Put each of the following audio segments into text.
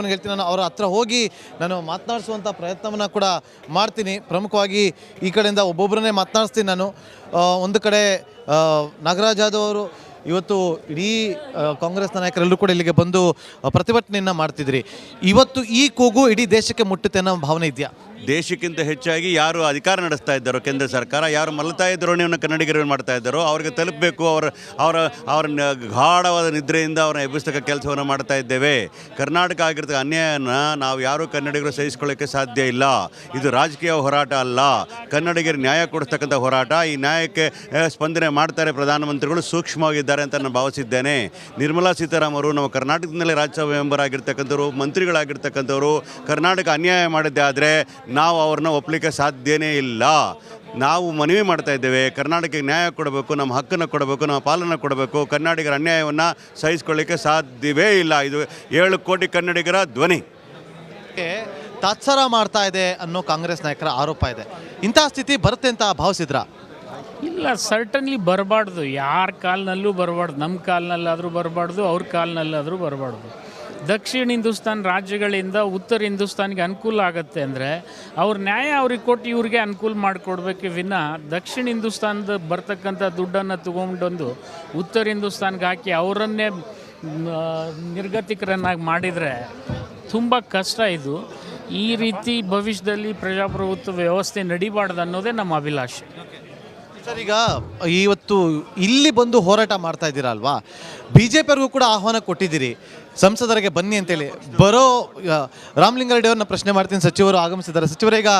ಹೇಳ್ತೀನಿ, ನಾನು ಅವರ ಹತ್ರ ಹೋಗಿ ನಾನು ಮಾತನಾಡಿಸುವಂಥ ಪ್ರಯತ್ನವನ್ನು ಕೂಡ ಮಾಡ್ತೀನಿ. ಪ್ರಮುಖವಾಗಿ ಈ ಕಡೆಯಿಂದ ಒಬ್ಬೊಬ್ಬರನ್ನೇ ಮಾತನಾಡಿಸ್ತೀನಿ ನಾನು. ಒಂದು ಕಡೆ ನಾಗರಾಜ್ ಯಾದವ್ ಅವರು ಇವತ್ತು ಇಡೀ ಕಾಂಗ್ರೆಸ್ ನಾಯಕರೆಲ್ಲರೂ ಕೂಡ ಇಲ್ಲಿಗೆ ಬಂದು ಪ್ರತಿಭಟನೆಯನ್ನು ಮಾಡ್ತಿದ್ರಿ. ಇವತ್ತು ಈ ಕೂಗು ಇಡೀ ದೇಶಕ್ಕೆ ಮುಟ್ಟುತ್ತೆ ಅನ್ನೋ ಭಾವನೆ ಇದೆಯಾ? ದೇಶಕ್ಕಿಂತ ಹೆಚ್ಚಾಗಿ ಯಾರು ಅಧಿಕಾರ ನಡೆಸ್ತಾ ಇದ್ದಾರೋ ಕೇಂದ್ರ ಸರ್ಕಾರ, ಯಾರು ಮಲತಾಯಿ ಧೋರಣೆಯನ್ನು ಕನ್ನಡಿಗರು ಮಾಡ್ತಾ ಇದ್ದಾರೋ ಅವ್ರಿಗೆ ತಲುಪಬೇಕು. ಅವರ ಗಾಢವಾದ ನಿದ್ರೆಯಿಂದ ಅವ್ರನ್ನ ಎಬ್ಬಿಸ್ತಕ್ಕ ಕೆಲಸವನ್ನು ಮಾಡ್ತಾ ಇದ್ದೇವೆ. ಕರ್ನಾಟಕ ಆಗಿರ್ತಕ್ಕ ಅನ್ಯಾಯನ ನಾವು ಯಾರೂ ಕನ್ನಡಿಗರು ಸಹಿಸ್ಕೊಳ್ಳೋಕ್ಕೆ ಸಾಧ್ಯ ಇಲ್ಲ. ಇದು ರಾಜಕೀಯ ಹೋರಾಟ ಅಲ್ಲ, ಕನ್ನಡಿಗರು ನ್ಯಾಯ ಕೊಡಿಸ್ತಕ್ಕಂಥ ಹೋರಾಟ. ಈ ನ್ಯಾಯಕ್ಕೆ ಸ್ಪಂದನೆ ಮಾಡ್ತಾರೆ ಪ್ರಧಾನಮಂತ್ರಿಗಳು, ಸೂಕ್ಷ್ಮವಾಗಿದ್ದಾರೆ ಅಂತ ನಾನು ಭಾವಿಸಿದ್ದೇನೆ. ನಿರ್ಮಲಾ ಸೀತಾರಾಮನ್ ಅವರು ನಮ್ಮ ಕರ್ನಾಟಕದಲ್ಲೇ ರಾಜ್ಯಸಭಾ ಮೆಂಬರ್ ಆಗಿರ್ತಕ್ಕಂಥವ್ರು, ಮಂತ್ರಿಗಳಾಗಿರ್ತಕ್ಕಂಥವ್ರು, ಕರ್ನಾಟಕ ಅನ್ಯಾಯ ಮಾಡಿದ್ದೆ ಆದರೆ ನಾವು ಅವ್ರನ್ನ ಒಪ್ಪಲಿಕ್ಕೆ ಸಾಧ್ಯನೇ ಇಲ್ಲ. ನಾವು ಮನವಿ ಮಾಡ್ತಾ ಇದ್ದೇವೆ, ಕರ್ನಾಟಕಕ್ಕೆ ನ್ಯಾಯ ಕೊಡಬೇಕು, ನಮ್ಮ ಹಕ್ಕನ್ನು ಕೊಡಬೇಕು, ನಮ್ಮ ಪಾಲನ್ನು ಕೊಡಬೇಕು. ಕನ್ನಡಿಗರ ಅನ್ಯಾಯವನ್ನು ಸಹಿಸ್ಕೊಳ್ಳಿಕ್ಕೆ ಸಾಧ್ಯವೇ ಇಲ್ಲ. ಇದು 7 ಕೋಟಿ ಕನ್ನಡಿಗರ ಧ್ವನಿ. ತಾತ್ಸಾರ ಮಾಡ್ತಾ ಇದೆ ಅನ್ನೋ ಕಾಂಗ್ರೆಸ್ ನಾಯಕರ ಆರೋಪ ಇದೆ. ಇಂಥ ಸ್ಥಿತಿ ಬರುತ್ತೆ ಅಂತ ಭಾವಿಸಿದ್ರಾ? ಇಲ್ಲ, ಸರ್ಟನ್ಲಿ ಬರಬಾರ್ದು. ಯಾರ ಕಾಲ್ನಲ್ಲೂ ಬರಬಾರ್ದು. ನಮ್ಮ ಕಾಲ್ನಲ್ಲಾದರೂ ಬರಬಾರ್ದು, ಅವ್ರ ಕಾಲ್ನಲ್ಲಾದರೂ ಬರಬಾರ್ದು. ದಕ್ಷಿಣ ಹಿಂದೂಸ್ತಾನ್ ರಾಜ್ಯಗಳಿಂದ ಉತ್ತರ ಹಿಂದೂಸ್ತಾನ್ಗೆ ಅನುಕೂಲ ಆಗುತ್ತೆ ಅಂದರೆ ಅವ್ರ ನ್ಯಾಯ ಅವ್ರಿಗೆ ಕೊಟ್ಟು ಇವ್ರಿಗೆ ಅನುಕೂಲ ಮಾಡಿಕೊಡ್ಬೇಕು ವಿನ ದಕ್ಷಿಣ ಹಿಂದೂಸ್ತಾನದ ಬರ್ತಕ್ಕಂಥ ದುಡ್ಡನ್ನು ತೊಗೊಂಡೊಂದು ಉತ್ತರ ಹಿಂದೂಸ್ತಾನ್ಗೆ ಹಾಕಿ ಅವರನ್ನೇ ನಿರ್ಗತಿಕರನ್ನಾಗಿ ಮಾಡಿದರೆ ತುಂಬ ಕಷ್ಟ. ಇದು ಈ ರೀತಿ ಭವಿಷ್ಯದಲ್ಲಿ ಪ್ರಜಾಪ್ರಭುತ್ವ ವ್ಯವಸ್ಥೆ ನಡಿಬಾರ್ದು ಅನ್ನೋದೇ ನಮ್ಮ ಅಭಿಲಾಷೆ. ಸರ್, ಈಗ ಇವತ್ತು ಇಲ್ಲಿ ಬಂದು ಹೋರಾಟ ಮಾಡ್ತಾ ಇದ್ದೀರಾ ಅಲ್ವಾ? BJP-ಅವ್ರಿಗೂ ಕೂಡ ಆಹ್ವಾನ ಕೊಟ್ಟಿದ್ದೀರಿ, ಸಂಸದರಿಗೆ ಬನ್ನಿ ಅಂತೇಳಿ. ರಾಮಲಿಂಗಾರೆಡ್ಡಿ ಅವ್ರನ್ನ ಪ್ರಶ್ನೆ ಮಾಡ್ತೀನಿ. ಸಚಿವರು ಆಗಮಿಸಿದ್ದಾರೆ. ಸಚಿವರೇ, ಈಗ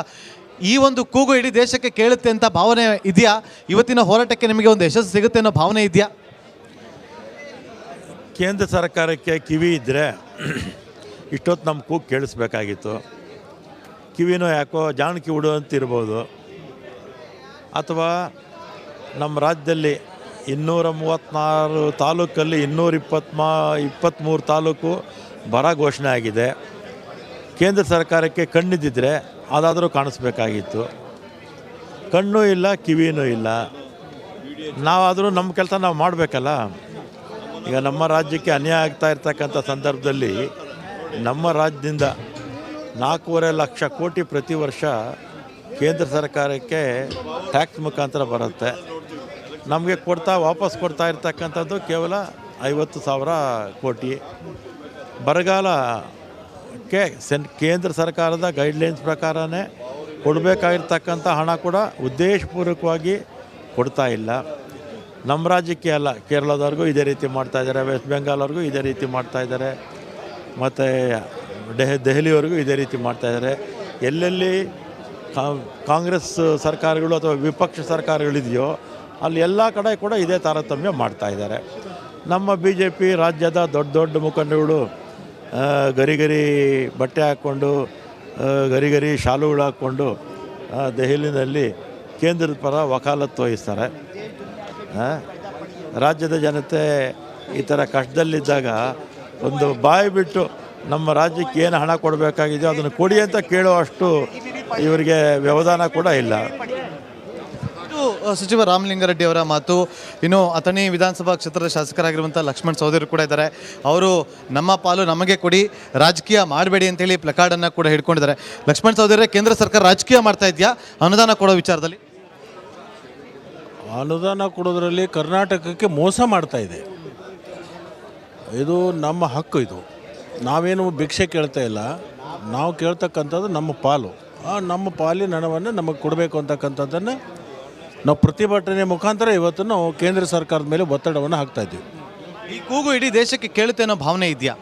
ಈ ಒಂದು ಕೂಗು ಇಡೀ ದೇಶಕ್ಕೆ ಕೇಳುತ್ತೆ ಅಂತ ಭಾವನೆ ಇದೆಯಾ? ಇವತ್ತಿನ ಹೋರಾಟಕ್ಕೆ ನಿಮಗೆ ಒಂದು ಯಶಸ್ಸು ಸಿಗುತ್ತೆ ಅನ್ನೋ ಭಾವನೆ ಇದೆಯಾ? ಕೇಂದ್ರ ಸರ್ಕಾರಕ್ಕೆ ಕಿವಿ ಇದ್ದರೆ ಇಷ್ಟೊತ್ತು ನಮ್ಮ ಕೂಗು ಕೇಳಿಸ್ಬೇಕಾಗಿತ್ತು. ಕಿವಿನೂ ಯಾಕೋ ಜಾಣಕಿ ಉಡುವಂತಿರ್ಬೋದು, ಅಥವಾ ನಮ್ಮ ರಾಜ್ಯದಲ್ಲಿ 234 ತಾಲೂಕಲ್ಲಿ 223 ತಾಲೂಕು ಬರ ಘೋಷಣೆ ಆಗಿದೆ. ಕೇಂದ್ರ ಸರ್ಕಾರಕ್ಕೆ ಕಣ್ಣಿದ್ದಿದ್ರೆ ಅದಾದರೂ ಕಾಣಿಸ್ಬೇಕಾಗಿತ್ತು. ಕಣ್ಣೂ ಇಲ್ಲ, ಕಿವಿನೂ ಇಲ್ಲ. ನಾವಾದರೂ ನಮ್ಮ ಕೆಲಸ ನಾವು ಮಾಡಬೇಕಲ್ಲ. ಈಗ ನಮ್ಮ ರಾಜ್ಯಕ್ಕೆ ಅನ್ಯಾಯ ಆಗ್ತಾ ಇರ್ತಕ್ಕಂಥ ಸಂದರ್ಭದಲ್ಲಿ ನಮ್ಮ ರಾಜ್ಯದಿಂದ 4.5 ಲಕ್ಷ ಕೋಟಿ ಪ್ರತಿ ವರ್ಷ ಕೇಂದ್ರ ಸರ್ಕಾರಕ್ಕೆ ಟ್ಯಾಕ್ಸ್ ಮುಖಾಂತರ ಬರುತ್ತೆ. ನಮಗೆ ವಾಪಸ್ ಕೊಡ್ತಾ ಇರ್ತಕ್ಕಂಥದ್ದು ಕೇವಲ 50,000 ಕೋಟಿ. ಬರಗಾಲಕ್ಕೆ ಕೇಂದ್ರ ಸರ್ಕಾರದ ಗೈಡ್ಲೈನ್ಸ್ ಪ್ರಕಾರನೇ ಕೊಡಬೇಕಾಗಿರ್ತಕ್ಕಂಥ ಹಣ ಕೂಡ ಉದ್ದೇಶಪೂರ್ವಕವಾಗಿ ಕೊಡ್ತಾ ಇಲ್ಲ. ನಮ್ಮ ರಾಜ್ಯಕ್ಕೆ ಅಲ್ಲ, ಕೇರಳದವ್ರಿಗೂ ಇದೇ ರೀತಿ ಮಾಡ್ತಾಯಿದ್ದಾರೆ, ವೆಸ್ಟ್ ಬೆಂಗಾಲ್ವರೆಗೂ ಇದೇ ರೀತಿ ಮಾಡ್ತಾಯಿದ್ದಾರೆ, ಮತ್ತು ದೆಹಲಿವರೆಗೂ ಇದೇ ರೀತಿ ಮಾಡ್ತಾಯಿದ್ದಾರೆ. ಎಲ್ಲೆಲ್ಲಿ ಕಾಂಗ್ರೆಸ್ ಸರ್ಕಾರಗಳು ಅಥವಾ ವಿಪಕ್ಷ ಸರ್ಕಾರಗಳಿದೆಯೋ ಅಲ್ಲಿ ಎಲ್ಲ ಕಡೆ ಕೂಡ ಇದೇ ತಾರತಮ್ಯ ಮಾಡ್ತಾಯಿದ್ದಾರೆ. ನಮ್ಮ BJP ರಾಜ್ಯದ ದೊಡ್ಡ ದೊಡ್ಡ ಮುಖಂಡಗಳು ಗರಿ ಬಟ್ಟೆ ಹಾಕ್ಕೊಂಡು, ಗರಿ ಶಾಲುಗಳು ಹಾಕ್ಕೊಂಡು ದೆಹಲಿನಲ್ಲಿ ಕೇಂದ್ರದ ಪರ ವಕಾಲತ್ತು ವಹಿಸ್ತಾರೆ. ರಾಜ್ಯದ ಜನತೆ ಈ ಥರ ಕಷ್ಟದಲ್ಲಿದ್ದಾಗ ಒಂದು ಬಾಯಿ ಬಿಟ್ಟು ನಮ್ಮ ರಾಜ್ಯಕ್ಕೆ ಏನು ಹಣ ಕೊಡಬೇಕಾಗಿದೆಯೋ ಅದನ್ನು ಕೊಡಿ ಅಂತ ಕೇಳುವಷ್ಟು ಇವರಿಗೆ ವ್ಯವಧಾನ ಕೂಡ ಇಲ್ಲ. ಇದು ಸಚಿವ ರಾಮಲಿಂಗಾರೆಡ್ಡಿ ಅವರ ಮಾತು. ಇನ್ನು ಅಥಣಿ ವಿಧಾನಸಭಾ ಕ್ಷೇತ್ರದ ಶಾಸಕರಾಗಿರುವಂಥ ಲಕ್ಷ್ಮಣ್ ಸವದಿ ಕೂಡ ಇದ್ದಾರೆ. ಅವರು ನಮ್ಮ ಪಾಲು ನಮಗೆ ಕೊಡಿ, ರಾಜಕೀಯ ಮಾಡಬೇಡಿ ಅಂತೇಳಿ ಪ್ಲಕಾರ್ಡನ್ನು ಕೂಡ ಹಿಡ್ಕೊಂಡಿದ್ದಾರೆ. ಲಕ್ಷ್ಮಣ್ ಸವದಿ, ಕೇಂದ್ರ ಸರ್ಕಾರ ರಾಜಕೀಯ ಮಾಡ್ತಾ ಇದೆಯಾ ಅನುದಾನ ಕೊಡೋ ವಿಚಾರದಲ್ಲಿ? ಅನುದಾನ ಕೊಡೋದ್ರಲ್ಲಿ ಕರ್ನಾಟಕಕ್ಕೆ ಮೋಸ ಮಾಡ್ತಾ ಇದೆ. ಇದು ನಮ್ಮ ಹಕ್ಕು. ಇದು ನಾವೇನು ಭಿಕ್ಷೆ ಕೇಳ್ತಾ ಇಲ್ಲ, ನಾವು ಕೇಳ್ತಕ್ಕಂಥದ್ದು ನಮ್ಮ ಪಾಲು. ನಮ್ಮ ಪಾಲಿನ ಹಣವನ್ನು ನಮಗೆ ಕೊಡಬೇಕು ಅಂತಕ್ಕಂಥದ್ದನ್ನು ನಾವು ಪ್ರತಿಭಟನೆ ಮುಖಾಂತರ ಇವತ್ತು ನಾವು ಕೇಂದ್ರ ಸರ್ಕಾರದ ಮೇಲೆ ಒತ್ತಡವನ್ನು ಹಾಕ್ತಾಯಿದ್ದೀವಿ. ಈ ಕೂಗು ಇಡೀ ದೇಶಕ್ಕೆ ಕೇಳುತ್ತೆ ಅನ್ನೋ ಭಾವನೆ ಇದೆಯಾ?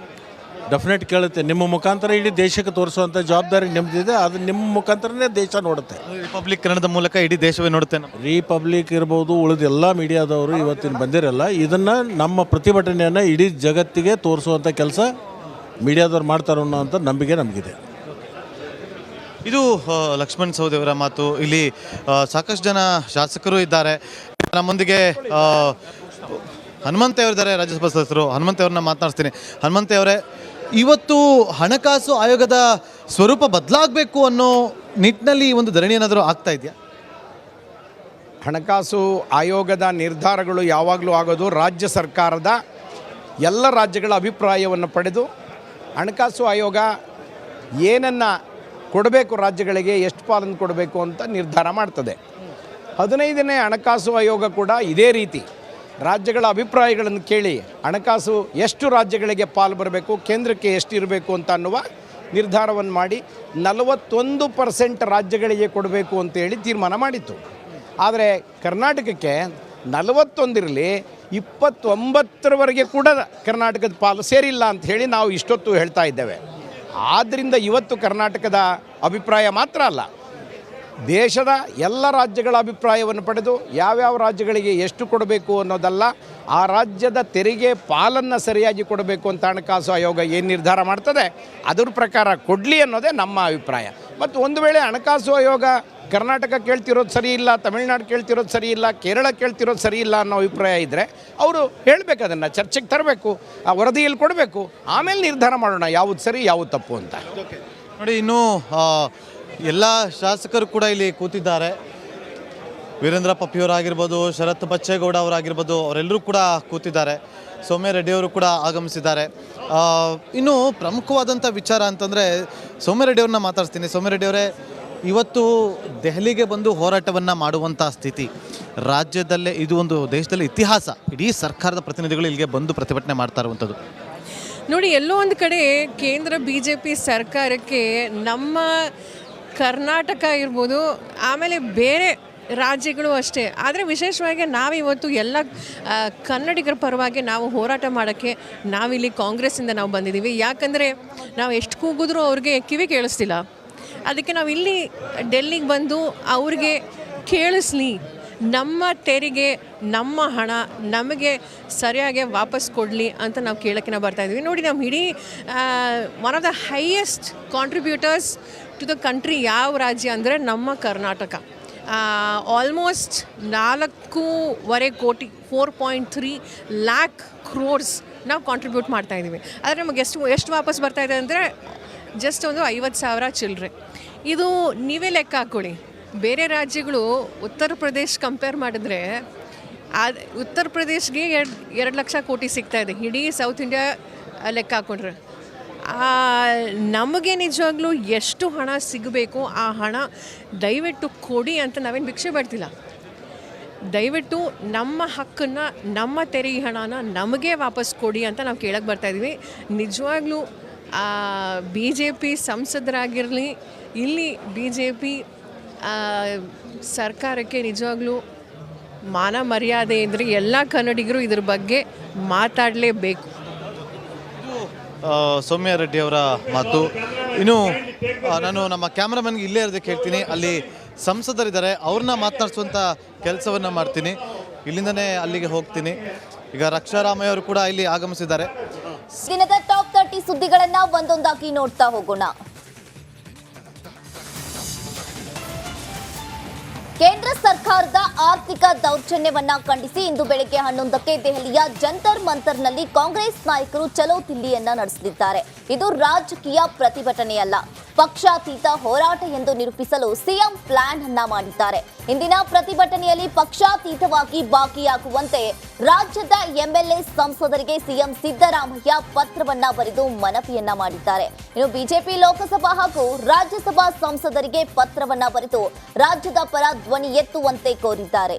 ಡೆಫಿನೆಟ್ ಕೇಳುತ್ತೆ. ನಿಮ್ಮ ಮುಖಾಂತರ ಇಡೀ ದೇಶಕ್ಕೆ ತೋರಿಸುವಂಥ ಜವಾಬ್ದಾರಿ ನಿಮ್ಮದಿದೆ. ಅದು ನಿಮ್ಮ ಮುಖಾಂತರನೇ ದೇಶ ನೋಡುತ್ತೆ. ರಿಪಬ್ಲಿಕ್ ಕನ್ನಡದ ಮೂಲಕ ಇಡೀ ದೇಶವೇ ನೋಡುತ್ತೆ. ರಿಪಬ್ಲಿಕ್ ಇರ್ಬೋದು, ಉಳಿದ ಎಲ್ಲ ಮೀಡಿಯಾದವರು ಇವತ್ತಿನ ಬಂದಿರಲ್ಲ. ಇದನ್ನು ನಮ್ಮ ಪ್ರತಿಭಟನೆಯನ್ನು ಇಡೀ ಜಗತ್ತಿಗೆ ತೋರಿಸುವಂಥ ಕೆಲಸ ಮೀಡಿಯಾದವ್ರು ಮಾಡ್ತಾರೆ ಅನ್ನೋಂಥ ನಂಬಿಕೆ ನಮಗಿದೆ. ಇದು ಲಕ್ಷ್ಮಣ್ ಸವದಿ ಅವರ ಮಾತು. ಇಲ್ಲಿ ಸಾಕಷ್ಟು ಜನ ಶಾಸಕರು ಇದ್ದಾರೆ. ನಮ್ಮೊಂದಿಗೆ ಹನುಮಂತೇವರಿದ್ದಾರೆ, ರಾಜ್ಯಸಭಾ ಸದಸ್ಯರು. ಹನುಮಂತೇವ್ರನ್ನ ಮಾತನಾಡ್ತೀನಿ. ಹನುಮಂತೇವರೇ, ಇವತ್ತು ಹಣಕಾಸು ಆಯೋಗದ ಸ್ವರೂಪ ಬದಲಾಗಬೇಕು ಅನ್ನೋ ನಿಟ್ಟಿನಲ್ಲಿ ಈ ಒಂದು ಧರಣಿ ಏನಾದರೂ ಆಗ್ತಾ ಇದೆಯಾ? ಹಣಕಾಸು ಆಯೋಗದ ನಿರ್ಧಾರಗಳು ಯಾವಾಗಲೂ ಆಗೋದು ರಾಜ್ಯ ಸರ್ಕಾರದ ಎಲ್ಲ ರಾಜ್ಯಗಳ ಅಭಿಪ್ರಾಯವನ್ನು ಪಡೆದು ಹಣಕಾಸು ಆಯೋಗ ಏನನ್ನು ಕೊಡಬೇಕು ರಾಜ್ಯಗಳಿಗೆ, ಎಷ್ಟು ಪಾಲನ್ನು ಕೊಡಬೇಕು ಅಂತ ನಿರ್ಧಾರ ಮಾಡ್ತದೆ. 15ನೇ ಹಣಕಾಸು ಆಯೋಗ ಕೂಡ ಇದೇ ರೀತಿ ರಾಜ್ಯಗಳ ಅಭಿಪ್ರಾಯಗಳನ್ನು ಕೇಳಿ ಹಣಕಾಸು ಎಷ್ಟು ರಾಜ್ಯಗಳಿಗೆ ಪಾಲು ಬರಬೇಕು, ಕೇಂದ್ರಕ್ಕೆ ಎಷ್ಟು ಇರಬೇಕು ಅಂತ ಅನ್ನುವ ನಿರ್ಧಾರವನ್ನು ಮಾಡಿ 41% ರಾಜ್ಯಗಳಿಗೆ ಕೊಡಬೇಕು ಅಂತೇಳಿ ತೀರ್ಮಾನ ಮಾಡಿತ್ತು. ಆದರೆ ಕರ್ನಾಟಕಕ್ಕೆ 41 ಇರಲಿ 29ರವರೆಗೆ ಕೂಡ ಕರ್ನಾಟಕದ ಪಾಲು ಸೇರಿಲ್ಲ ಅಂತ ಹೇಳಿ ನಾವು ಇಷ್ಟೊತ್ತು ಹೇಳ್ತಾ ಇದ್ದೇವೆ. ಆದ್ದರಿಂದ ಇವತ್ತು ಕರ್ನಾಟಕದ ಅಭಿಪ್ರಾಯ ಮಾತ್ರ ಅಲ್ಲ, ದೇಶದ ಎಲ್ಲ ರಾಜ್ಯಗಳ ಅಭಿಪ್ರಾಯವನ್ನು ಪಡೆದು ಯಾವ್ಯಾವ ರಾಜ್ಯಗಳಿಗೆ ಎಷ್ಟು ಕೊಡಬೇಕು ಅನ್ನೋದಲ್ಲ, ಆ ರಾಜ್ಯದ ತೆರಿಗೆ ಪಾಲನ್ನು ಸರಿಯಾಗಿ ಕೊಡಬೇಕು ಅಂತ ಹಣಕಾಸು ಆಯೋಗ ಏನು ನಿರ್ಧಾರ ಮಾಡ್ತದೆ ಅದರ ಪ್ರಕಾರ ಕೊಡಲಿ ಅನ್ನೋದೇ ನಮ್ಮ ಅಭಿಪ್ರಾಯ. ಮತ್ತು ಒಂದು ವೇಳೆ ಹಣಕಾಸು ಆಯೋಗ ಕರ್ನಾಟಕ ಕೇಳ್ತಿರೋದು ಸರಿ ಇಲ್ಲ, ತಮಿಳುನಾಡು ಕೇಳ್ತಿರೋದು ಸರಿ ಇಲ್ಲ, ಕೇರಳ ಕೇಳ್ತಿರೋದು ಸರಿ ಇಲ್ಲ ಅನ್ನೋ ಅಭಿಪ್ರಾಯ ಇದ್ದರೆ ಅವರು ಹೇಳಬೇಕು, ಅದನ್ನು ಚರ್ಚೆಗೆ ತರಬೇಕು, ಆ ವರದಿಯಲ್ಲಿ ಕೊಡಬೇಕು, ಆಮೇಲೆ ನಿರ್ಧಾರ ಮಾಡೋಣ ಯಾವುದು ಸರಿ ಯಾವುದು ತಪ್ಪು ಅಂತ. ನೋಡಿ, ಇನ್ನು ಎಲ್ಲ ಶಾಸಕರು ಕೂಡ ಇಲ್ಲಿ ಕೂತಿದ್ದಾರೆ. ವೀರೇಂದ್ರ ಪಪ್ಪಿಯವರಾಗಿರ್ಬೋದು, ಶರತ್ ಬಚ್ಚೇಗೌಡ ಅವರಾಗಿರ್ಬೋದು, ಅವರೆಲ್ಲರೂ ಕೂಡ ಕೂತಿದ್ದಾರೆ. ಸೌಮ್ಯ ರೆಡ್ಡಿಯವರು ಕೂಡ ಆಗಮಿಸಿದ್ದಾರೆ. ಇನ್ನು ಪ್ರಮುಖವಾದಂಥ ವಿಚಾರ ಅಂತಂದರೆ ಸೌಮ್ಯ ರೆಡ್ಡಿಯವ್ರನ್ನ ಮಾತಾಡ್ತೀನಿ. ಸೌಮ್ಯ ರೆಡ್ಡಿಯವರೇ, ಇವತ್ತು ದೆಹಲಿಗೆ ಬಂದು ಹೋರಾಟವನ್ನು ಮಾಡುವಂಥ ಸ್ಥಿತಿ ರಾಜ್ಯದಲ್ಲೇ, ಇದು ಒಂದು ದೇಶದಲ್ಲಿ ಇತಿಹಾಸ. ಇಡೀ ಸರ್ಕಾರದ ಪ್ರತಿನಿಧಿಗಳು ಇಲ್ಲಿಗೆ ಬಂದು ಪ್ರತಿಭಟನೆ ಮಾಡ್ತಾ ಇರುವಂಥದ್ದು. ನೋಡಿ, ಎಲ್ಲೋ ಒಂದು ಕಡೆ ಕೇಂದ್ರ BJP ಸರ್ಕಾರಕ್ಕೆ ನಮ್ಮ ಕರ್ನಾಟಕ ಇರ್ಬೋದು, ಆಮೇಲೆ ಬೇರೆ ರಾಜ್ಯಗಳು ಅಷ್ಟೇ, ಆದರೆ ವಿಶೇಷವಾಗಿ ನಾವಿವತ್ತು ಎಲ್ಲ ಕನ್ನಡಿಗರ ಪರವಾಗಿ ನಾವು ಹೋರಾಟ ಮಾಡೋಕ್ಕೆ ನಾವಿಲ್ಲಿ ಕಾಂಗ್ರೆಸ್ಸಿಂದ ನಾವು ಬಂದಿದ್ದೀವಿ. ಯಾಕಂದರೆ ನಾವು ಎಷ್ಟು ಕೂಗಿದ್ರೂ ಅವ್ರಿಗೆ ಕಿವಿ ಕೇಳಿಸ್ತಿಲ್ಲ. ಅದಕ್ಕೆ ನಾವು ಇಲ್ಲಿ ಡೆಲ್ಲಿಗೆ ಬಂದು ಅವ್ರಿಗೆ ಕೇಳಿಸ್ಲಿ, ನಮ್ಮ ತೆರಿಗೆ ನಮ್ಮ ಹಣ ನಮಗೆ ಸರಿಯಾಗಿ ವಾಪಸ್ ಕೊಡಲಿ ಅಂತ ನಾವು ಕೇಳೋಕ್ಕೆ ನಾವು ಬರ್ತಾಯಿದ್ವಿ. ನೋಡಿ, ನಮ್ಮ ಇಡೀ one of the highest contributors to the country ಯಾವ ರಾಜ್ಯ ಅಂದರೆ ನಮ್ಮ ಕರ್ನಾಟಕ. ಆಲ್ಮೋಸ್ಟ್ 4.25 ಕೋಟಿ 4.3 ಲ್ಯಾಕ್ ಕ್ರೋರ್ಸ್ ನಾವು ಕಾಂಟ್ರಿಬ್ಯೂಟ್ ಮಾಡ್ತಾಯಿದ್ದೀವಿ. ಆದರೆ ನಮಗೆ ಎಷ್ಟು ವಾಪಸ್ ಬರ್ತಾಯಿದೆ ಅಂದರೆ ಜಸ್ಟ್ ಒಂದು 50,000 ಚಿಲ್ಲರೆ. ಇದು ನೀವೇ ಲೆಕ್ಕ ಹಾಕ್ಕೊಳ್ಳಿ. ಬೇರೆ ರಾಜ್ಯಗಳು ಉತ್ತರ ಪ್ರದೇಶ್ ಕಂಪೇರ್ ಮಾಡಿದ್ರೆ ಉತ್ತರ ಪ್ರದೇಶ್ಗೆ 2 ಲಕ್ಷ ಕೋಟಿ ಸಿಗ್ತಾಯಿದೆ, ಇಡೀ ಸೌತ್ ಇಂಡಿಯಾ ಲೆಕ್ಕ ಹಾಕ್ಕೊಂಡ್ರೆ. ನಮಗೆ ನಿಜವಾಗ್ಲೂ ಎಷ್ಟು ಹಣ ಸಿಗಬೇಕು ಆ ಹಣ ದಯವಿಟ್ಟು ಕೊಡಿ ಅಂತ ನಾವೇನು ಭಿಕ್ಷೆ ಬೇಡ್ತಿಲ್ಲ. ದಯವಿಟ್ಟು ನಮ್ಮ ಹಕ್ಕನ್ನು, ನಮ್ಮ ತೆರಿಗೆ ಹಣನ ನಮಗೆ ವಾಪಸ್ ಕೊಡಿ ಅಂತ ನಾವು ಕೇಳಕ್ಕೆ ಬರ್ತಾಯಿದ್ವಿ. ನಿಜವಾಗ್ಲೂ BJP ಸಂಸದರಾಗಿರಲಿ, ಇಲ್ಲಿ BJP ಸರ್ಕಾರಕ್ಕೆ ನಿಜವಾಗ್ಲೂ ಮಾನ ಮರ್ಯಾದೆ ಇದ್ದರೆ ಎಲ್ಲ ಕನ್ನಡಿಗರು ಇದ್ರ ಬಗ್ಗೆ ಮಾತಾಡಲೇಬೇಕು. ಸೌಮ್ಯ ರೆಡ್ಡಿಯವರ ಮಾತು. ಇನ್ನು ನಾನು ನಮ್ಮ ಕ್ಯಾಮ್ರಾಮನ್ಗೆ ಇಲ್ಲೇ ಇರೋದಕ್ಕೆ ಹೇಳ್ತೀನಿ, ಅಲ್ಲಿ ಸಂಸದರಿದ್ದಾರೆ, ಅವ್ರನ್ನ ಮಾತನಾಡಿಸುವಂಥ ಕೆಲಸವನ್ನು ಮಾಡ್ತೀನಿ. ಇಲ್ಲಿಂದನೇ ಅಲ್ಲಿಗೆ ಹೋಗ್ತೀನಿ. ಈಗ ರಕ್ಷಾರಾಮಯ್ಯ ಅವರು ಕೂಡ ಇಲ್ಲಿ ಆಗಮಿಸಿದ್ದಾರೆ. ದಿನದ ಟಾಪ್ 30 ಸುದ್ದಿಗಳನ್ನ ಒಂದೊಂದಾಗಿ ನೋಡ್ತಾ ಹೋಗೋಣ. ಕೇಂದ್ರ ಸರ್ಕಾರದ ಆರ್ಥಿಕ ದೌರ್ಜನ್ಯವನ್ನ ಖಂಡಿಸಿ ಇಂದು ಬೆಳಗ್ಗೆ 11ಕ್ಕೆ ದೆಹಲಿಯ ಜಂತರ್ ಮಂತರ್ನಲ್ಲಿ ಕಾಂಗ್ರೆಸ್ ನಾಯಕರು ಚಲೋ ದಿಲ್ಲಿಯನ್ನ ನಡೆಸಲಿದ್ದಾರೆ. ಇದು ರಾಜಕೀಯ ಪ್ರತಿಭಟನೆಯಲ್ಲ, ಪಕ್ಷಾತೀತ ಹೋರಾಟ ಎಂದು ನಿರೂಪಿಸಲು ಸಿಎಂ ಪ್ಲಾನ್ ಅನ್ನ ಮಾಡಿದ್ದಾರೆ. ಇಂದಿನ ಪ್ರತಿಭಟನೆಯಲ್ಲಿ ಪಕ್ಷಾತೀತವಾಗಿ ಭಾಗಿಯಾಗುವಂತೆ ರಾಜ್ಯದ ಎಂಎಲ್ಎ ಸಂಸದರಿಗೆ ಸಿಎಂ ಸಿದ್ದರಾಮಯ್ಯ ಪತ್ರವನ್ನ ಬರೆದು ಮನವಿಯನ್ನ ಮಾಡಿದ್ದಾರೆ. ಇನ್ನು ಬಿಜೆಪಿ ಲೋಕಸಭಾ ಹಾಗೂ ರಾಜ್ಯಸಭಾ ಸಂಸದರಿಗೆ ಪತ್ರವನ್ನ ಬರೆದು ರಾಜ್ಯದ ಪರ ಧ್ವನಿ ಎತ್ತುವಂತೆ ಕೋರಿದ್ದಾರೆ.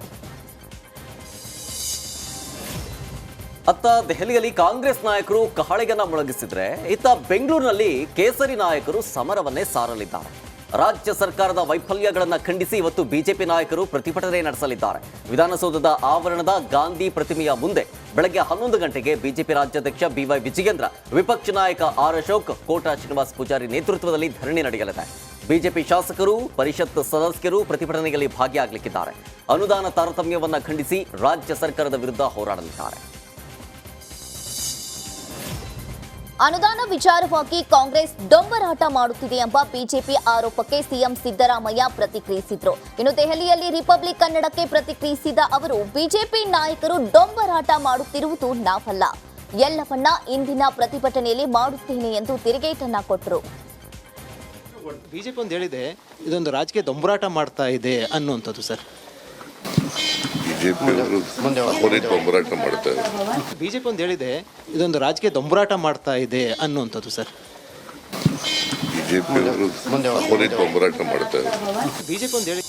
ಅತ್ತ ದೆಹಲಿಯಲ್ಲಿ ಕಾಂಗ್ರೆಸ್ ನಾಯಕರು ಕಹಳೆಗನ್ನ ಮೊಳಗಿಸಿದ್ರೆ, ಇತ್ತ ಬೆಂಗಳೂರಿನಲ್ಲಿ ಕೇಸರಿ ನಾಯಕರು ಸಮರವನ್ನೇ ಸಾರಲಿದ್ದಾರೆ. ರಾಜ್ಯ ಸರ್ಕಾರದ ವೈಫಲ್ಯಗಳನ್ನು ಖಂಡಿಸಿ ಇವತ್ತು ಬಿಜೆಪಿ ನಾಯಕರು ಪ್ರತಿಭಟನೆ ನಡೆಸಲಿದ್ದಾರೆ. ವಿಧಾನಸೌಧದ ಆವರಣದ ಗಾಂಧಿ ಪ್ರತಿಮೆಯ ಮುಂದೆ ಬೆಳಗ್ಗೆ 11 ಗಂಟೆಗೆ ಬಿಜೆಪಿ ರಾಜ್ಯಾಧ್ಯಕ್ಷ BY ವಿಜಯೇಂದ್ರ, ವಿಪಕ್ಷ ನಾಯಕ R ಅಶೋಕ್, ಕೋಟಾ ಶ್ರೀನಿವಾಸ್ ಪೂಜಾರಿ ನೇತೃತ್ವದಲ್ಲಿ ಧರಣಿ ನಡೆಯಲಿದೆ. ಬಿಜೆಪಿ ಶಾಸಕರು, ಪರಿಷತ್ ಸದಸ್ಯರು ಪ್ರತಿಭಟನೆಯಲ್ಲಿ ಭಾಗಿಯಾಗಲಿದ್ದಾರೆ. ಅನುದಾನ ತಾರತಮ್ಯವನ್ನ ಖಂಡಿಸಿ ರಾಜ್ಯ ಸರ್ಕಾರದ ವಿರುದ್ಧ ಹೋರಾಡಲಿದ್ದಾರೆ. ಅನುದಾನ ವಿಚಾರವಾಗಿ ಕಾಂಗ್ರೆಸ್ ಡೊಂಬರಾಟ ಮಾಡುತ್ತಿದೆ ಎಂಬ ಬಿಜೆಪಿ ಆರೋಪಕ್ಕೆ ಸಿಎಂ ಸಿದ್ದರಾಮಯ್ಯ ಪ್ರತಿಕ್ರಿಯಿಸಿದ್ರು. ಇನ್ನು ದೆಹಲಿಯಲ್ಲಿ ರಿಪಬ್ಲಿಕ್ ಕನ್ನಡಕ್ಕೆ ಪ್ರತಿಕ್ರಿಯಿಸಿದ ಅವರು, ಬಿಜೆಪಿ ನಾಯಕರು ಡೊಂಬರಾಟ ಮಾಡುತ್ತಿರುವುದು ನಾವಲ್ಲ, ಎಲ್ಲವನ್ನ ಇಂದಿನ ಪ್ರತಿಭಟನೆಯಲ್ಲಿ ಮಾಡುತ್ತೇನೆ ಎಂದು ತಿರುಗೇಟನ್ನ ಕೊಟ್ಟರು. ಬಿಜೆಪಿ ಒಂದು ಹೇಳಿದೆ, ಇದೊಂದು ರಾಜಕೀಯ ದೊಂಬರಾಟ ಮಾಡ್ತಾ ಇದೆ ಅನ್ನುವಂಥದ್ದು. ಸರ್, ಹೋರಾಟ ಮಾಡ್ತಾ ಇದ್ದಾರೆ. ಬಿಜೆಪಿ ಒಂದು ಹೇಳಿದೆ ಇದೊಂದು ರಾಜಕೀಯ ದೊಂಬರಾಟ ಮಾಡ್ತಾ ಇದೆ ಅನ್ನುವಂಥದ್ದು ಸರ್. ಬಿಜೆಪಿ ಹೋರಾಟ ಮಾಡ್ತಾ ಇದ್ದಾರೆ. ಬಿಜೆಪಿ ಒಂದು ಹೇಳಿ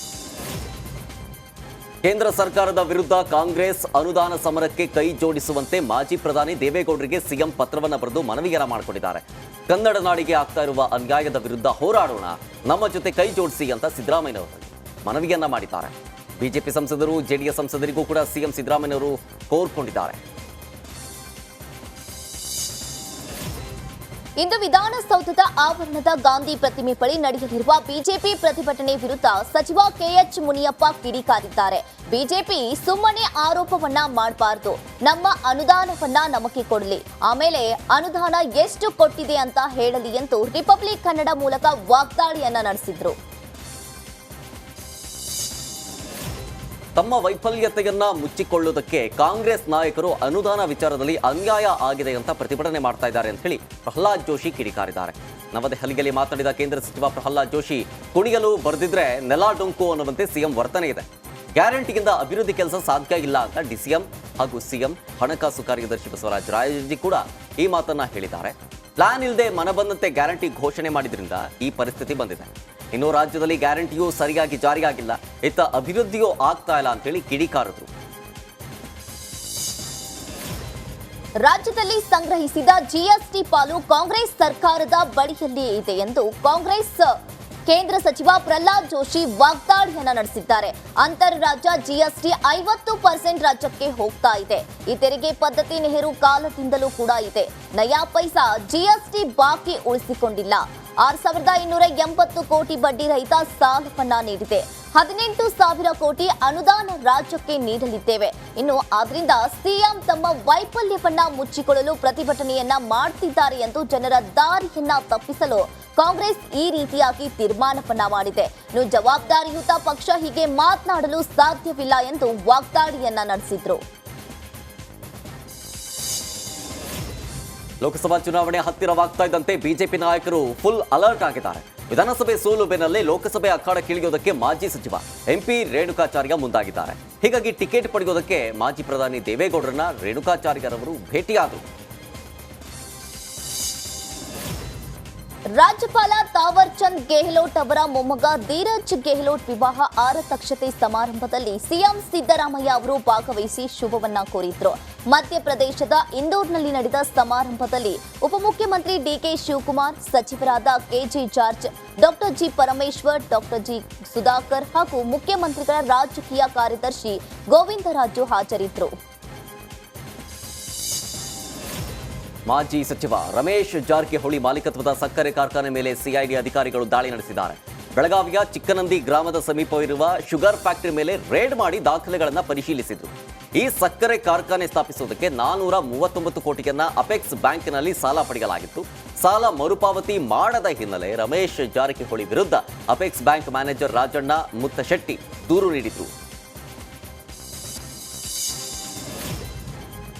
ಕೇಂದ್ರ ಸರ್ಕಾರದ ವಿರುದ್ಧ ಕಾಂಗ್ರೆಸ್ ಅನುದಾನ ಸಮರಕ್ಕೆ ಕೈ ಜೋಡಿಸುವಂತೆ ಮಾಜಿ ಪ್ರಧಾನಿ ದೇವೇಗೌಡರಿಗೆ ಸಿಎಂ ಪತ್ರವನ್ನು ಬರೆದು ಮನವಿಯನ್ನ ಮಾಡಿಕೊಂಡಿದ್ದಾರೆ. ಕನ್ನಡ ನಾಡಿಗೆ ಆಗ್ತಾ ಇರುವ ಅನ್ಯಾಯದ ವಿರುದ್ಧ ಹೋರಾಡೋಣ, ನಮ್ಮ ಜೊತೆ ಕೈ ಜೋಡಿಸಿ ಅಂತ ಸಿದ್ದರಾಮಯ್ಯನವರು ಮನವಿಯನ್ನ ಮಾಡಿದ್ದಾರೆ. ಬಿಜೆಪಿ ಸಂಸದರು, ಜೆಡಿಎಸ್ ಸಂಸದರಿಗೂ ಕೂಡ ಸಿಎಂ ಸಿದ್ದರಾಮಯ್ಯನವರು ಕೋರ್ಕೊಂಡಿದ್ದಾರೆ. ಇಂದು ವಿಧಾನಸೌಧದ ಆವರಣದ ಗಾಂಧಿ ಪ್ರತಿಮೆ ಬಳಿ ನಡೆಯಲಿರುವ ಬಿಜೆಪಿ ಪ್ರತಿಭಟನೆ ವಿರುದ್ಧ ಸಚಿವ ಕೆಎಚ್ ಮುನಿಯಪ್ಪ ಕಿಡಿಕಾರಿದ್ದಾರೆ. ಬಿಜೆಪಿ ಸುಮ್ಮನೆ ಆರೋಪವನ್ನ ಮಾಡಬಾರದು, ನಮ್ಮ ಅನುದಾನವನ್ನ ನಮಗೆ ಕೊಡಲಿ, ಆಮೇಲೆ ಅನುದಾನ ಎಷ್ಟು ಕೊಟ್ಟಿದೆ ಅಂತ ಹೇಳಲಿ ಎಂದು ರಿಪಬ್ಲಿಕ್ ಕನ್ನಡ ಮೂಲಕ ವಾಗ್ದಾಳಿಯನ್ನ ನಡೆಸಿದ್ರು. ತಮ್ಮ ವೈಫಲ್ಯತೆಯನ್ನ ಮುಚ್ಚಿಕೊಳ್ಳುವುದಕ್ಕೆ ಕಾಂಗ್ರೆಸ್ ನಾಯಕರು ಅನುದಾನ ವಿಚಾರದಲ್ಲಿ ಅನ್ಯಾಯ ಆಗಿದೆ ಅಂತ ಪ್ರತಿಭಟನೆ ಮಾಡ್ತಾ ಇದ್ದಾರೆ ಅಂತ ಹೇಳಿ ಪ್ರಹ್ಲಾದ್ ಜೋಶಿ ಕಿಡಿಕಾರಿದ್ದಾರೆ. ನವದೆಹಲಿಯಲ್ಲಿ ಮಾತನಾಡಿದ ಕೇಂದ್ರ ಸಚಿವ ಪ್ರಹ್ಲಾದ್ ಜೋಶಿ, ಕುಣಿಯಲು ಬರೆದಿದ್ರೆ ನೆಲ ಡೊಂಕು ಅನ್ನುವಂತೆ ಸಿಎಂ ವರ್ತನೆ ಇದೆ. ಗ್ಯಾರಂಟಿಯಿಂದ ಅಭಿವೃದ್ಧಿ ಕೆಲಸ ಸಾಧ್ಯ ಇಲ್ಲ ಅಂತ ಡಿಸಿಎಂ ಹಾಗೂ ಸಿಎಂ ಹಣಕಾಸು ಕಾರ್ಯದರ್ಶಿ ಬಸವರಾಜ ರಾಯರೆಡ್ಡಿ ಕೂಡ ಈ ಮಾತನ್ನ ಹೇಳಿದ್ದಾರೆ. ಪ್ಲಾನ್ ಇಲ್ಲದೆ ಮನಬಂದಂತೆ ಗ್ಯಾರಂಟಿ ಘೋಷಣೆ ಮಾಡಿದ್ರಿಂದ ಈ ಪರಿಸ್ಥಿತಿ ಬಂದಿದೆ. ಇನ್ನು ರಾಜ್ಯದಲ್ಲಿ ಗ್ಯಾರಂಟಿಯೂ ಸರಿಯಾಗಿ ಜಾರಿಯಾಗಿಲ್ಲ, ಇತ್ತ ಅಭಿವೃದ್ಧಿಯೂ ಆಗ್ತಾ ಇಲ್ಲ ಅಂತ ಹೇಳಿ ಕಿಡಿಕಾರರು. ರಾಜ್ಯದಲ್ಲಿ ಸಂಗ್ರಹಿಸಿದ ಜಿಎಸ್ಟಿ ಪಾಲು ಕಾಂಗ್ರೆಸ್ ಸರ್ಕಾರದ ಬಳಿಯಲ್ಲಿಯೇ ಇದೆ ಎಂದು ಕಾಂಗ್ರೆಸ್ ಕೇಂದ್ರ ಸಚಿವ ಪ್ರಹ್ಲಾದ್ ಜೋಶಿ ವಾಗ್ದಾಳಿಯನ್ನ ನಡೆಸಿದ್ದಾರೆ. ಅಂತರರಾಜ್ಯ ಜಿಎಸ್ಟಿ 50% ರಾಜ್ಯಕ್ಕೆ ಹೋಗ್ತಾ ಇದೆ. ಈ ತೆರಿಗೆ ಪದ್ಧತಿ ನೆಹರು ಕಾಲದಿಂದಲೂ ಕೂಡ ಇದೆ. ನಯಾ ಪೈಸಾ ಜಿಎಸ್ಟಿ ಬಾಕಿ ಉಳಿಸಿಕೊಂಡಿಲ್ಲ. 6,280 ಕೋಟಿ ಬಡ್ಡಿ ರಹಿತ ಸಾಲವನ್ನ ನೀಡಿದೆ. 18,000 ಕೋಟಿ ಅನುದಾನ ರಾಜ್ಯಕ್ಕೆ ನೀಡಲಿದ್ದೇವೆ. ಇನ್ನು ಆದ್ರಿಂದ ಸಿಎಂ ತಮ್ಮ ವೈಫಲ್ಯವನ್ನ ಮುಚ್ಚಿಕೊಳ್ಳಲು ಪ್ರತಿಭಟನೆಯನ್ನ ಮಾಡ್ತಿದ್ದಾರೆ ಎಂದು ಜನರ ದಾರಿಯನ್ನ ತಪ್ಪಿಸಲು ಕಾಂಗ್ರೆಸ್ ಈ ರೀತಿಯಾಗಿ ತೀರ್ಮಾನವನ್ನ ಮಾಡಿದೆ. ಇನ್ನು ಜವಾಬ್ದಾರಿಯುತ ಪಕ್ಷ ಹೀಗೆ ಮಾತನಾಡಲು ಸಾಧ್ಯವಿಲ್ಲ ಎಂದು ವಾಗ್ದಾಳಿಯನ್ನ ನಡೆಸಿದ್ರು. ಲೋಕಸಭಾ ಚುನಾವಣೆ ಹತ್ತಿರವಾಗ್ತಾ ಇದ್ದಂತೆ ಬಿಜೆಪಿ ನಾಯಕರು ಫುಲ್ ಅಲರ್ಟ್ ಆಗಿದ್ದಾರೆ. ವಿಧಾನಸಭೆ ಸೋಲು ಬೆನ್ನಲ್ಲೇ ಲೋಕಸಭೆ ಅಖಾಡಕ್ಕಿಳಿಯೋದಕ್ಕೆ ಮಾಜಿ ಸಚಿವ ಎಂಪಿ ರೇಣುಕಾಚಾರ್ಯ ಮುಂದಾಗಿದ್ದಾರೆ. ಹೀಗಾಗಿ ಟಿಕೆಟ್ ಪಡೆಯೋದಕ್ಕೆ ಮಾಜಿ ಪ್ರಧಾನಿ ದೇವೇಗೌಡರನ್ನ ರೇಣುಕಾಚಾರ್ಯರವರು ಭೇಟಿಯಾದರು. ರಾಜ್ಯಪಾಲ ತಾವರ್ ಚಂದ್ ಗೆಹ್ಲೋಟ್ ಅವರ ಮೊಮ್ಮಗ ಧೀರಜ್ ಗೆಹ್ಲೋಟ್ ವಿವಾಹ ಆರತಕ್ಷತೆ ಸಮಾರಂಭದಲ್ಲಿ ಸಿಎಂ ಸಿದ್ದರಾಮಯ್ಯ ಅವರು ಭಾಗವಹಿಸಿ ಶುಭವನ್ನ ಕೋರಿದ್ರು. ಮಧ್ಯಪ್ರದೇಶದ ಇಂದೋರ್ನಲ್ಲಿ ನಡೆದ ಸಮಾರಂಭದಲ್ಲಿ ಉಪಮುಖ್ಯಮಂತ್ರಿ ಡಿಕೆ ಶಿವಕುಮಾರ್, ಸಚಿವರಾದ ಕೆಜೆ ಜಾರ್ಜ್, ಡಾಕ್ಟರ್ ಜಿ ಪರಮೇಶ್ವರ್, ಡಾಕ್ಟರ್ ಜಿ ಸುಧಾಕರ್ ಹಾಗೂ ಮುಖ್ಯಮಂತ್ರಿಗಳ ರಾಜಕೀಯ ಕಾರ್ಯದರ್ಶಿ ಗೋವಿಂದರಾಜು ಹಾಜರಿದ್ದರು. ಮಾಜಿ ಸಚಿವ ರಮೇಶ್ ಜಾರಕಿಹೊಳಿ ಮಾಲೀಕತ್ವದ ಸಕ್ಕರೆ ಕಾರ್ಖಾನೆ ಮೇಲೆ ಸಿಐಡಿ ಅಧಿಕಾರಿಗಳು ದಾಳಿ ನಡೆಸಿದ್ದಾರೆ. ಬೆಳಗಾವಿಯ ಚಿಕ್ಕನಂದಿ ಗ್ರಾಮದ ಸಮೀಪವಿರುವ ಶುಗರ್ ಫ್ಯಾಕ್ಟರಿ ಮೇಲೆ ರೇಡ್ ಮಾಡಿ ದಾಖಲೆಗಳನ್ನು ಪರಿಶೀಲಿಸಿದ್ರು. ಈ ಸಕ್ಕರೆ ಕಾರ್ಖಾನೆ ಸ್ಥಾಪಿಸುವುದಕ್ಕೆ 439 ಕೋಟಿಯನ್ನ ಅಪೆಕ್ಸ್ ಬ್ಯಾಂಕ್ನಲ್ಲಿ ಸಾಲ ಪಡೆಯಲಾಗಿತ್ತು. ಸಾಲ ಮರುಪಾವತಿ ಮಾಡದ ಹಿನ್ನೆಲೆ ರಮೇಶ್ ಜಾರಕಿಹೊಳಿ ವಿರುದ್ಧ ಅಪೆಕ್ಸ್ ಬ್ಯಾಂಕ್ ಮ್ಯಾನೇಜರ್ ರಾಜಣ್ಣ ಮುತ್ತಶೆಟ್ಟಿ ದೂರು ನೀಡಿದ್ರು.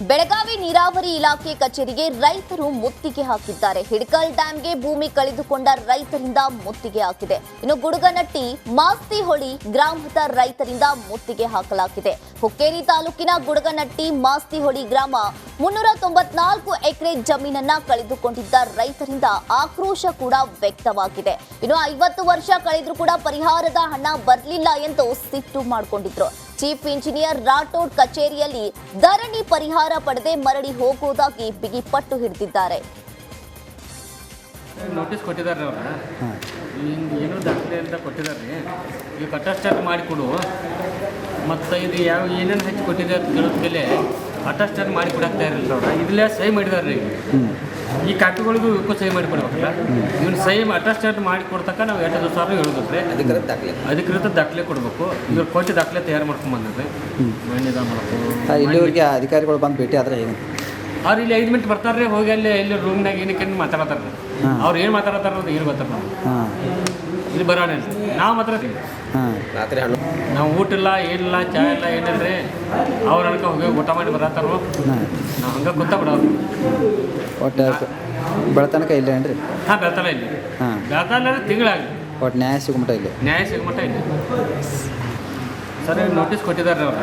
ಬೆಳಗಾವಿ ನೀರಾವರಿ ಇಲಾಖೆ ಕಚೇರಿಗೆ ರೈತರು ಮುತ್ತಿಗೆ ಹಾಕಿದ್ದಾರೆ. ಹಿಡಕಲ್ ಡ್ಯಾಂಗೆ ಭೂಮಿ ಕಳೆದುಕೊಂಡ ರೈತರಿಂದ ಮುತ್ತಿಗೆ ಹಾಕಿದೆ. ಇನ್ನು ಗುಡುಗನಟ್ಟಿ ಮಾಸ್ತಿಹೊಳಿ ಗ್ರಾಮದ ರೈತರಿಂದ ಮುತ್ತಿಗೆ ಹಾಕಲಾಗಿದೆ. ಹುಕ್ಕೇರಿ ತಾಲೂಕಿನ ಗುಡುಗನಟ್ಟಿ ಮಾಸ್ತಿಹೊಳಿ ಗ್ರಾಮ 394 ಎಕರೆ ಜಮೀನನ್ನ ಕಳೆದುಕೊಂಡಿದ್ದ ರೈತರಿಂದ ಆಕ್ರೋಶ ಕೂಡ ವ್ಯಕ್ತವಾಗಿದೆ. ಇನ್ನು 50 ವರ್ಷ ಕಳೆದ್ರೂ ಕೂಡ ಪರಿಹಾರದ ಹಣ ಬರಲಿಲ್ಲ ಎಂದು ಸಿಟ್ಟು ಮಾಡಿಕೊಂಡಿದ್ರು. ಚೀಫ್ ಇಂಜಿನಿಯರ್ ರಾಠೋಡ್ ಕಚೇರಿಯಲ್ಲಿ ಧರಣಿ ಪರಿಹಾರ ಪಡೆದೇ ಮರಳಿ ಹೋಗುವುದಾಗಿ ಬಿಗಿ ಪಟ್ಟು ಹಿಡಿದಿದ್ದಾರೆ. ನೋಟಿಸ್ ಕೊಟ್ಟಿದ್ದಾರೆ ಅವ್ರ ಹಿಂಗೆ ಏನೋ ದಾಖಲೆ ಅಂತ ಕೊಟ್ಟಿದ್ದಾರೆ. ಈಗ ಅಟೆಸ್ಟೆಡ್ ಮಾಡಿಕೊಡು ಮತ್ತು ಇದು ಯಾವ ಏನೇನು ಹೆಚ್ಚು ಕೊಟ್ಟಿದೆ ಅಂತ ಕೇಳೋದಕ್ಕೆ ಅಟೆಸ್ಟೆಡ್ ಮಾಡಿ ಕೊಡಾಕ್ತಾ ಇರಲಿಲ್ಲ ಅವ್ರ. ಇಲ್ಲೇ ಸಹಿ ಮಾಡಿದಾರೆ ಈಗ. ಈ ಕಾಪಿಗಳಿಗೂ ಇವಕ್ಕೂ ಸಹಿ ಮಾಡಿ ಕೊಡ್ಬೇಕಲ್ಲ. ಇವನು ಸಹಿ ಅಟೆಸ್ಟೆಡ್ ಮಾಡಿ ಕೊಡ್ತಕ್ಕ ನಾವು 2 ದಿವಸ ಹೇಳಿದ್ರೆ ಅಧಿಕೃತ ದಾಖಲೆ ಕೊಡಬೇಕು. ಇವ್ರು ಕೊಟ್ಟು ದಾಖಲೆ ತಯಾರು ಮಾಡ್ಕೊಂಡು ಬಂದಿದ್ರೆ ಮಣ್ಣಿದ ಮಾಡಬೇಕು. ಇಲ್ಲಿವರೆಗೆ ಅಧಿಕಾರಿಗಳು ಬಂದು ಭೇಟಿ ಆದರೆ ಏನು ಅವ್ರು ಇಲ್ಲಿ 5 ಮಿನಿಟ್ ಬರ್ತಾರೆ, ಹೋಗಿ ಅಲ್ಲಿ ಇಲ್ಲಿ ರೂಮ್ನಾಗ ಏನಕ್ಕೆ ಮಾತಾಡ್ತಾರೆ. ಅವ್ರು ಏನು ಮಾತಾಡ್ತಾರ ಅಂತ ಏನು ಗೊತ್ತಾರ ನಾವು ಇಲ್ಲಿ ಬರೋಣ. ನಾವು ಮಾತಾಡ್ತೀವಿ ರಾತ್ರಿ ನಾವು ಊಟ ಇಲ್ಲ ಏನಿಲ್ಲ, ಚಾ ಇಲ್ಲ ಏನಿಲ್ರಿ. ಅವ್ರ ಅನ್ಕ ಹೋಗಿ ಊಟ ಮಾಡಿ ಬರತ್ತಾರೋ ನಾವು ಹಂಗೆ ಗೊತ್ತಾಗ್ಬಿಡೋರು. ಒಟ್ಟು ಬೆಳತನಕ ಇಲ್ಲ ಏನ್ರಿ? ಹಾಂ ಬೆಳ್ತಾನ ಇಲ್ಲಿ. ಬೆಳ್ತಾನ ತಿಂಗಳಾಗಿ ಒಟ್ಟು ನ್ಯಾಯ ಸಿಗುಮಟ ಇಲ್ಲಿ. ನ್ಯಾಯ ಸಿಗುಮಟ ಇಲ್ಲಿ. ಸರ್ ನೋಟಿಸ್ ಕೊಟ್ಟಿದ್ದಾರೆ ಅವ್ರ.